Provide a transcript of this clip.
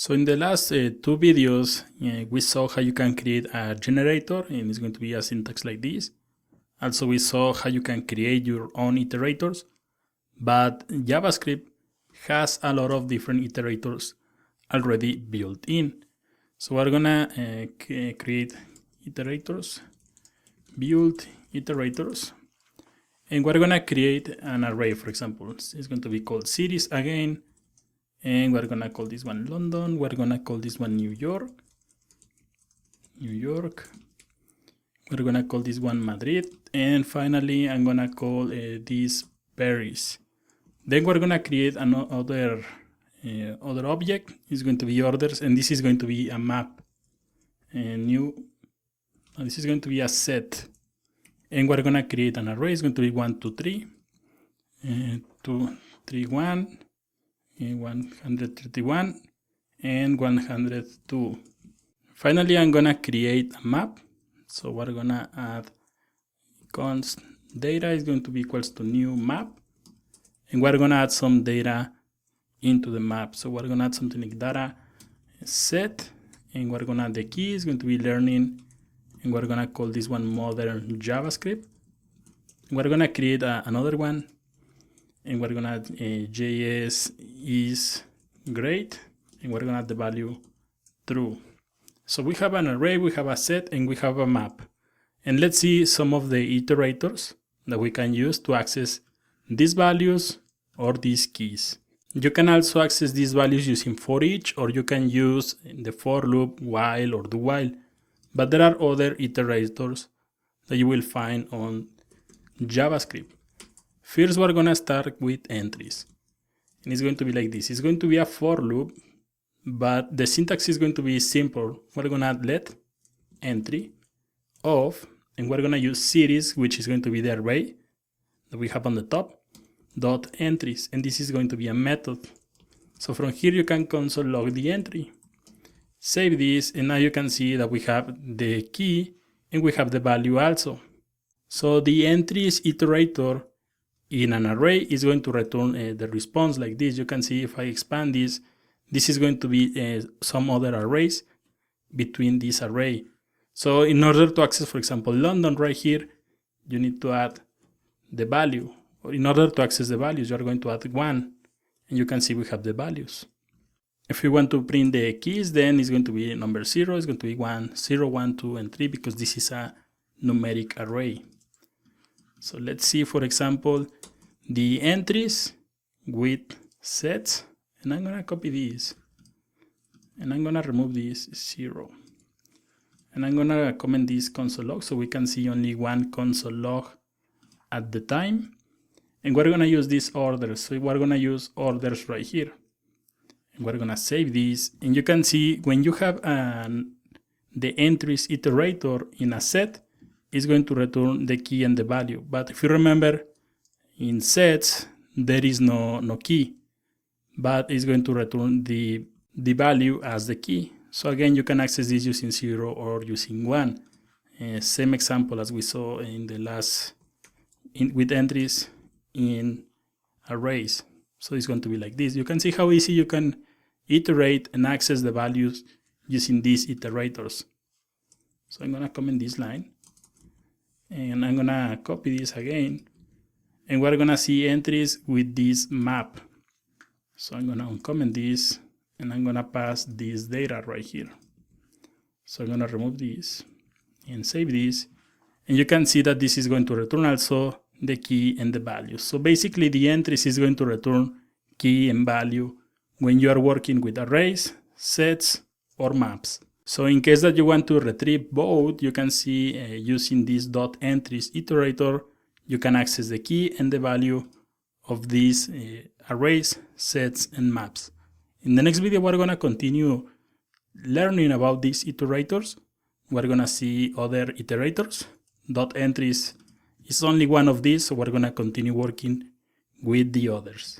So in the last two videos, we saw how you can create a generator, and it's going to be a syntax like this. Also, we saw how you can create your own iterators, but JavaScript has a lot of different iterators already built in. So we're gonna create iterators, build iterators, and we're gonna create an array. For example, it's going to be called cities again. And we're gonna call this one London. We're gonna call this one New York. We're gonna call this one Madrid. And finally, I'm gonna call this Paris. Then we're gonna create another other object. It's going to be orders, and this is going to be a map. And this is going to be a set. And we're gonna create an array. It's going to be 1, 2, 3, 2, 3, 1. 131 and 102. Finally, I'm gonna create a map. So we're gonna add const data is going to be equals to new map, and we're gonna add some data into the map. So we're gonna add something like data set, and we're gonna add the key is going to be learning, and we're gonna call this one modern JavaScript. We're gonna create another one, and we're gonna add JS is great, and we're gonna add the value true. So we have an array, we have a set, and we have a map. And let's see some of the iterators that we can use to access these values or these keys. You can also access these values using for each, or you can use the for loop, while, or do while. But there are other iterators that you will find on JavaScript. First, we're gonna start with entries, and it's going to be like this. It's going to be a for loop, but the syntax is going to be simple. We're gonna add let entry of, and we're gonna use cities, which is going to be the array that we have on the top, dot entries, and this is going to be a method. So from here you can console log the entry, save this, and now you can see that we have the key and we have the value also. So the entries iterator in an array is going to return the response like this. You can see if I expand this, this is going to be some other arrays between this array. So in order to access, for example, London right here, you need to add the value. Or in order to access the values, you are going to add 1, and you can see we have the values. If we want to print the keys, then it's going to be number 0, it's going to be 1, 0, 1, 2, and 3, because this is a numeric array. So let's see, for example, the entries with sets, and I'm gonna copy this, and I'm gonna remove this 0, and I'm gonna comment this console log so we can see only one console log at the time. And we're gonna use these orders, so we're gonna use orders right here, and we're gonna save this, and you can see when you have the entries iterator in a set, is going to return the key and the value. But if you remember, in sets, there is no key, but it's going to return the value as the key. So again, you can access this using 0 or using 1. Same example as we saw in the last, with entries in arrays. So it's going to be like this. You can see how easy you can iterate and access the values using these iterators. So I'm gonna comment this line, and I'm gonna copy this again, and we're gonna see entries with this map. So I'm gonna uncomment this, and I'm gonna pass this data right here. So I'm gonna remove this and save this, and you can see that this is going to return also the key and the value. So basically the entries is going to return key and value when you are working with arrays, sets, or maps. So in case that you want to retrieve both, you can see using this dot entries iterator, you can access the key and the value of these arrays, sets, and maps. In the next video, we're gonna continue learning about these iterators. We're gonna see other iterators. Dot entries is only one of these, so we're gonna continue working with the others.